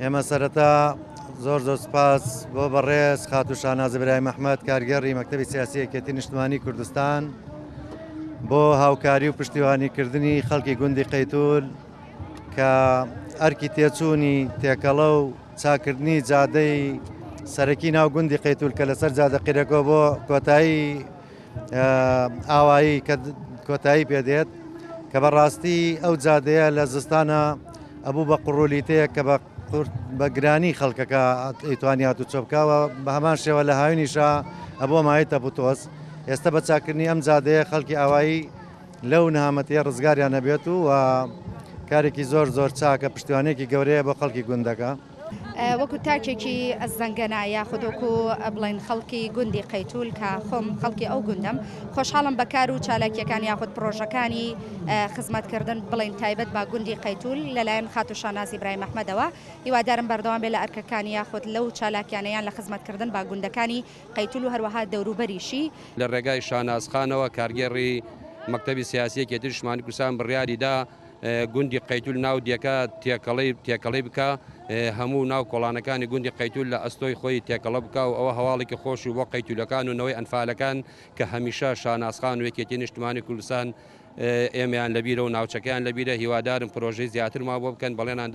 ئێمە سەرەتا زۆر سپاس بۆ بەڕێز خاتو شانازی برای مەحمەد کارگەڕی مەکتەبی سیاسی یەکێتی نیشتیمانی کوردستان بۆ هاوکاری و پشتیوانیکردنی خەڵکی گوندی قەیتول کە ئەرکی تێچوونی تێکەڵە و چاکردنی جادەی سەرەکی ناو گوندی قەیتول کە لەسەر جادە قیرەکۆ بۆ کۆتایی ئاوایی کە کۆتایی پێدێت کە بەڕاستی ئەو جادەیە لە زستانە ئەبوو بە قڕولیتەیە کە بە گرانی خەڵکەکە ئەیتوانی هاتو چۆبکاوە بە هەمان شێوە لە هاوینیشە ئەبووە مایتە بوتۆس ئێستا بە چاکردنی ئەم جادەیە خەڵکی ئاوایی لەو نەهامەتیە ڕزگاریان نەبێت و کارێکی زۆر چاکە پشتیوانێکی گەورەیە بۆ خەڵکی گوندەکە. وەکو تاکێکی ئەزەنگەنایە خودۆکو بڵین خەڵکی گوندی قەیتول کە خۆم خەڵکی ئەو گوندم خۆشحاڵم بەکار و چالاکیەکان یاخود پرۆژەکانی خزمەتکردن بڵین تایبەت با گوندی قەیتول لەلایەن خاتو شانازی برای مەحمەدەوە هیوادارم بەردەوام بێ لە ئەرکەکانی یاخود لەو چالاکیانەیان لە خزمەتکردن با گوندەکانی قەیتول و هەروەها دەوروبەریشی لە ڕێگای شانازخانەوە کارگێڕی مەکتەبی سیاسی یەکێتی نیشتیمانی کوردستان بڕیاریدا گوندی قەیتول ناو دیەکە تێکەڵەی بکە هەموو ناو کۆڵانەکانی گوندی قەیتول لە ئەستۆی خۆی تێکەڵە بکە و ئەوە هەواڵێکی خۆش و بۆ قەیتولەکان و نەوەی ئەنفالەکان کە هەمیشە شانازخان و یەکێتی نیشتیمانی کوردستان ئێمەیان لەبیرە و ناوچەکەیان لەبیرە هیوادارم پرۆژەی زیاترمان بۆ بکەن بەڵێناندا